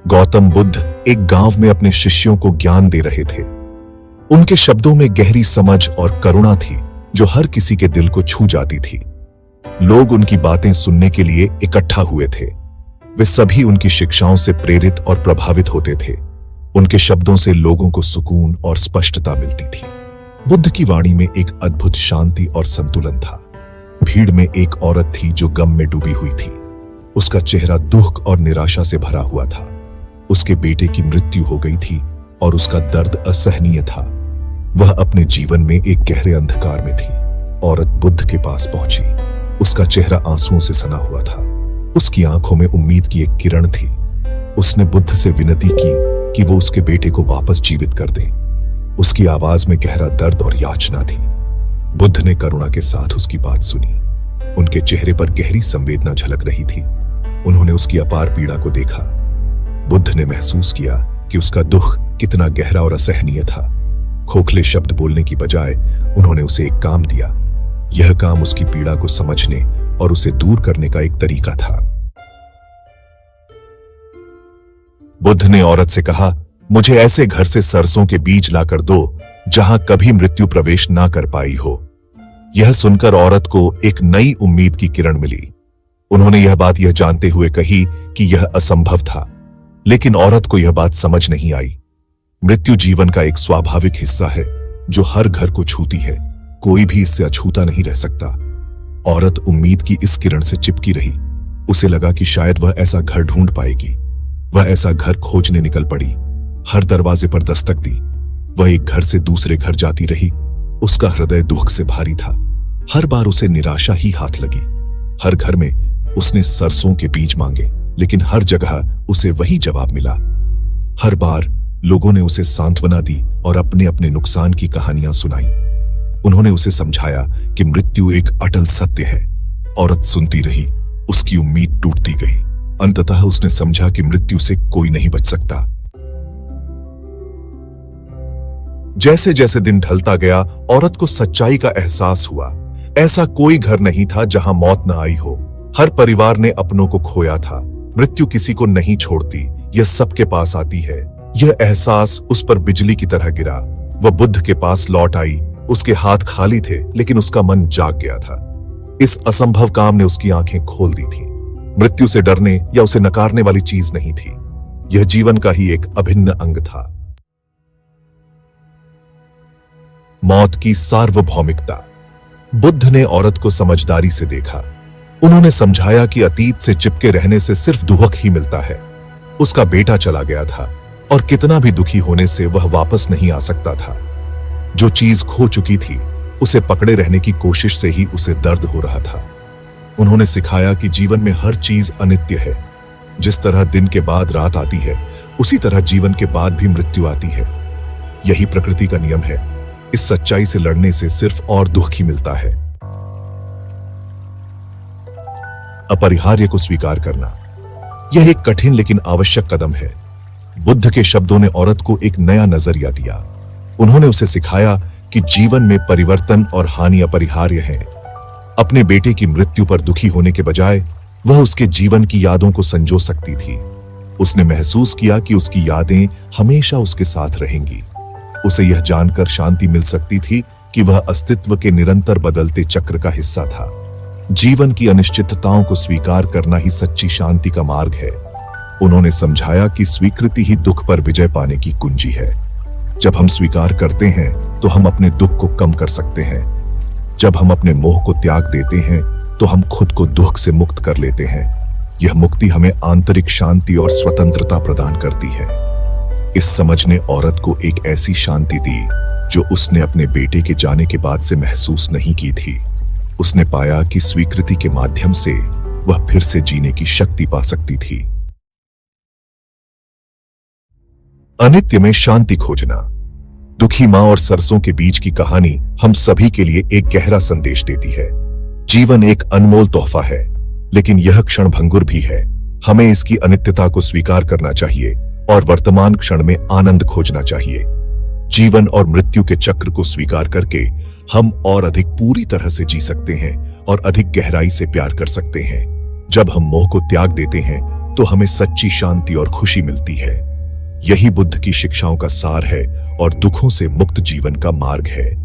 गौतम बुद्ध एक गांव में अपने शिष्यों को ज्ञान दे रहे थे। उनके शब्दों में गहरी समझ और करुणा थी जो हर किसी के दिल को छू जाती थी। लोग उनकी बातें सुनने के लिए इकट्ठा हुए थे। वे सभी उनकी शिक्षाओं से प्रेरित और प्रभावित होते थे। उनके शब्दों से लोगों को सुकून और स्पष्टता मिलती थी। बुद्ध की वाणी में एक अद्भुत शांति और संतुलन था। भीड़ में एक औरत थी जो गम में डूबी हुई थी। उसका चेहरा दुख और निराशा से भरा हुआ था। उसके बेटे की मृत्यु हो गई थी और उसका दर्द असहनीय था। वह अपने जीवन में एक गहरे अंधकार में थी। औरत बुद्ध के पास पहुंची। उसका चेहरा आंसुओं से सना हुआ था। उसकी आंखों में उम्मीद की एक किरण थी। उसने बुद्ध से विनती की कि वो उसके बेटे को वापस जीवित कर दें। उसकी आवाज में गहरा दर्द और याचना थी। बुद्ध ने करुणा के साथ उसकी बात सुनी। उनके चेहरे पर गहरी संवेदना झलक रही थी। उन्होंने उसकी अपार पीड़ा को देखा। बुद्ध ने महसूस किया कि उसका दुख कितना गहरा और असहनीय था। खोखले शब्द बोलने की बजाय उन्होंने उसे एक काम दिया। यह काम उसकी पीड़ा को समझने और उसे दूर करने का एक तरीका था। बुद्ध ने औरत से कहा, मुझे ऐसे घर से सरसों के बीज लाकर दो जहां कभी मृत्यु प्रवेश ना कर पाई हो। यह सुनकर औरत को एक नई उम्मीद की किरण मिली। उन्होंने यह बात यह जानते हुए कही कि यह असंभव था, लेकिन औरत को यह बात समझ नहीं आई। मृत्यु जीवन का एक स्वाभाविक हिस्सा है जो हर घर को छूती है। कोई भी इससे अछूता नहीं रह सकता। औरत उम्मीद की इस किरण से चिपकी रही। उसे लगा कि शायद वह ऐसा घर ढूंढ पाएगी। वह ऐसा घर खोजने निकल पड़ी। हर दरवाजे पर दस्तक दी। वह एक घर से दूसरे घर जाती रही। उसका हृदय दुख से भारी था। हर बार उसे निराशा ही हाथ लगी। हर घर में उसने सरसों के बीज मांगे, लेकिन हर जगह उसे वही जवाब मिला। हर बार लोगों ने उसे सांत्वना दी और अपने अपने नुकसान की कहानियां सुनाई। उन्होंने उसे समझाया कि मृत्यु एक अटल सत्य है। औरत सुनती रही। उसकी उम्मीद टूटती गई। अंततः उसने समझा कि मृत्यु से कोई नहीं बच सकता। जैसे जैसे दिन ढलता गया, औरत को सच्चाई का एहसास हुआ। ऐसा कोई घर नहीं था जहां मौत न आई हो। हर परिवार ने अपनों को खोया था। मृत्यु किसी को नहीं छोड़ती, यह सबके पास आती है। यह एहसास उस पर बिजली की तरह गिरा। वह बुद्ध के पास लौट आई। उसके हाथ खाली थे, लेकिन उसका मन जाग गया था। इस असंभव काम ने उसकी आंखें खोल दी थी। मृत्यु से डरने या उसे नकारने वाली चीज नहीं थी। यह जीवन का ही एक अभिन्न अंग था। मौत की सार्वभौमिकता। बुद्ध ने औरत को समझदारी से देखा। उन्होंने समझाया कि अतीत से चिपके रहने से सिर्फ दुख ही मिलता है। उसका बेटा चला गया था और कितना भी दुखी होने से वह वापस नहीं आ सकता था। जो चीज खो चुकी थी, उसे पकड़े रहने की कोशिश से ही उसे दर्द हो रहा था। उन्होंने सिखाया कि जीवन में हर चीज अनित्य है। जिस तरह दिन के बाद रात आती है, उसी तरह जीवन के बाद भी मृत्यु आती है। यही प्रकृति का नियम है। इस सच्चाई से लड़ने से सिर्फ और दुख ही मिलता है। अपरिहार्य को स्वीकार करना, यह एक कठिन लेकिन आवश्यक कदम है। बुद्ध के शब्दों ने औरत को एक नया नजरिया दिया। उन्होंने उसे सिखाया कि जीवन में परिवर्तन और हानि अपरिहार्य है। अपने बेटे की मृत्यु पर दुखी होने के बजाय वह उसके जीवन की यादों को संजो सकती थी। उसने महसूस किया कि उसकी यादें हमेशा उसके साथ रहेंगी। उसे यह जानकर शांति मिल सकती थी कि वह अस्तित्व के निरंतर बदलते चक्र का हिस्सा था। जीवन की अनिश्चितताओं को स्वीकार करना ही सच्ची शांति का मार्ग है। उन्होंने समझाया कि स्वीकृति ही दुख पर विजय पाने की कुंजी है। जब हम स्वीकार करते हैं तो हम अपने दुख को कम कर सकते हैं। जब हम अपने मोह को त्याग देते हैं तो हम खुद को दुख से मुक्त कर लेते हैं। यह मुक्ति हमें आंतरिक शांति और स्वतंत्रता प्रदान करती है। इस समझ ने औरत को एक ऐसी शांति दी जो उसने अपने बेटे के जाने के बाद से महसूस नहीं की थी। उसने पाया कि स्वीकृति के माध्यम से वह फिर से जीने की शक्ति पा सकती थी। अनित्य में शांति खोजना। दुखी मां और सरसों के बीज की कहानी हम सभी के लिए एक गहरा संदेश देती है। जीवन एक अनमोल तोहफा है, लेकिन यह क्षणभंगुर भी है। हमें इसकी अनित्यता को स्वीकार करना चाहिए और वर्तमान क्षण में आनंद खोजना चाहिए। जीवन और मृत्यु के चक्र को स्वीकार करके हम और अधिक पूरी तरह से जी सकते हैं और अधिक गहराई से प्यार कर सकते हैं। जब हम मोह को त्याग देते हैं तो हमें सच्ची शांति और खुशी मिलती है। यही बुद्ध की शिक्षाओं का सार है और दुखों से मुक्त जीवन का मार्ग है।